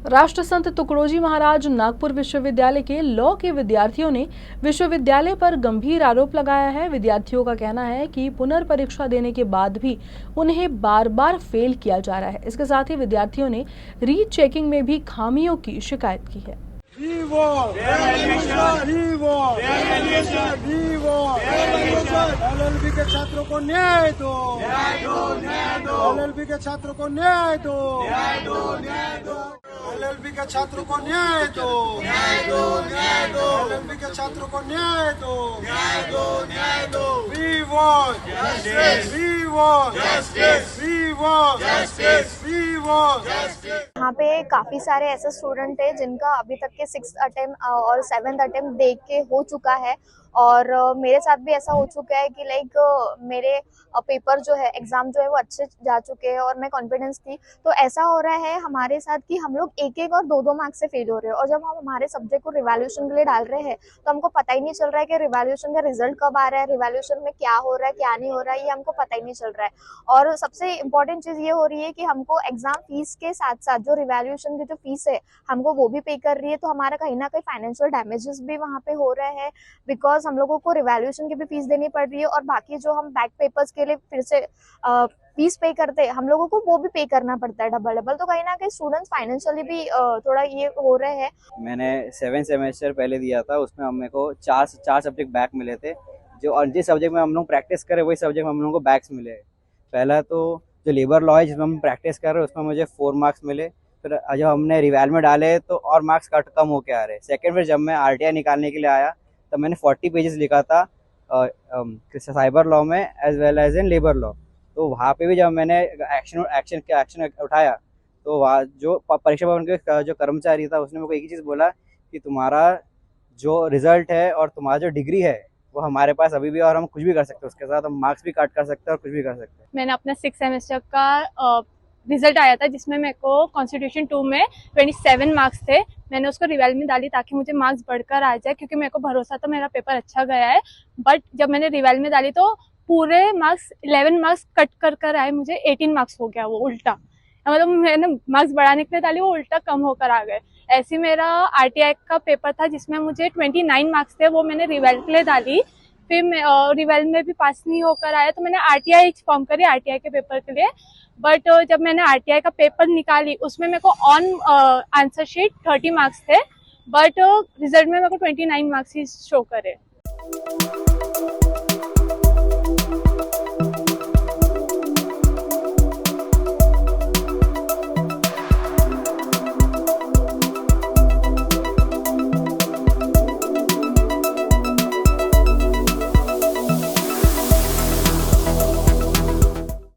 राष्ट्रसंत तुकडोजी महाराज नागपुर विश्वविद्यालय के लॉ के विद्यार्थियों ने विश्वविद्यालय पर गंभीर आरोप लगाया है। विद्यार्थियों का कहना है कि पुनर्परीक्षा देने के बाद भी उन्हें बार बार फेल किया जा रहा है। इसके साथ ही विद्यार्थियों ने रीचेकिंग में भी खामियों की शिकायत की है। एलएलबी के छात्रों को न्याय दो, एलएलबी के छात्रों को न्याय दो, एलएलबी के छात्रों को न्याय दो, एलएलबी के छात्रों को न्याय दो, We want justice, we want justice, we want justice, we want justice। यहाँ पे काफी सारे ऐसे स्टूडेंट है जिनका अभी तक के 6th अटेम्प्ट और 7th अटेम्प्ट दे के हो चुका है और मेरे साथ भी ऐसा हो चुका है कि मेरे पेपर जो है एग्जाम जो है वो अच्छे जा चुके हैं और मैं कॉन्फिडेंस थी। तो ऐसा हो रहा है हमारे साथ कि हम लोग एक एक और दो मार्क्स से फेल हो रहे हैं और जब हम हमारे सब्जेक्ट को रिवैल्यूएशन के लिए डाल रहे हैं तो हमको पता ही नहीं चल रहा है कि रिवैल्यूएशन का रिजल्ट कब आ रहा है, रिवैल्यूएशन में क्या हो रहा है क्या नहीं हो रहा है, ये हमको पता ही नहीं चल रहा है। और सबसे इम्पोर्टेंट चीज ये हो रही है कि हमको एग्जाम फीस के साथ साथ जो रिवैल्यूएशन की जो फीस है हमको वो भी पे कर रही है। तो हमारा कहीं ना कहीं फाइनेंशियल डैमेजेस भी वहाँ पे हो रहे हैं बिकॉज हम लोगों को रिवैल्यूएशन की भी फीस देनी पड़ रही है और बाकी जो हम बैक पेपर्स के लिए फिर से फीस पे करते हैं हम लोगों को वो भी पे करना पड़ता है डबल। तो कहीं ना कहीं स्टूडेंट्स फाइनेंशियली भी थोड़ा ये हो रहे हैं। मैंने 7 सेमेस्टर पहले दिया था, उसमें मेरे को चार सब्जेक्ट बैक मिले थे। जो और जिस सब्जेक्ट में हम लोग प्रैक्टिस करें वही सब्जेक्ट में हम लोग को बैक्स मिले। पहला तो जो लेबर लॉ है जिसमें हम प्रैक्टिस कर रहे हैं उसमें मुझे 4 मार्क्स मिले। फिर जब हमने रिवैल में डाले तो और मार्क्स कम होके आ रहे। सेकेंड फिर जब मैं RTI निकालने के लिए आया तब मैंने 40 पेजेस लिखा था साइबर लॉ में as well as in labour law. तो वहाँ पे भी जब मैंने एक्शन उठाया तो वहाँ जो परीक्षा भवन के जो कर्मचारी था उसने मेरे को एक ही चीज़ बोला कि तुम्हारा जो रिजल्ट है और तुम्हारा जो डिग्री है वो हमारे पास अभी भी और हम कुछ भी कर सकते हैं, उसके साथ हम मार्क्स भी काट कर सकते हैं और कुछ भी कर सकते हैं। मैंने अपना 6 सेमेस्टर का रिजल्ट आया था जिसमें मेरे को कॉन्स्टिट्यूशन 2 में 27 मार्क्स थे। मैंने उसको रिवेल में डाली ताकि मुझे मार्क्स बढ़कर आ जाए क्योंकि मेरे को भरोसा था मेरा पेपर अच्छा गया है। बट जब मैंने रिवेल में डाली तो पूरे मार्क्स 11 मार्क्स कट कर आए, मुझे 18 मार्क्स हो गया वो उल्टा। मतलब मैंने मार्क्स बढ़ाने के लिए डाली वो उल्टा कम होकर आ गए। ऐसे मेरा RTI का पेपर था जिसमें मुझे 29 मार्क्स थे, वो मैंने रिवेल के लिए डाली। फिर मैं रिवेल में भी पास नहीं होकर आया तो मैंने RTI फॉर्म करी RTI के पेपर के लिए। बट जब मैंने RTI का पेपर निकाली उसमें मेरे को ऑन आंसर शीट 30 मार्क्स थे बट रिजल्ट में मेरे को 29 मार्क्स ही शो करे।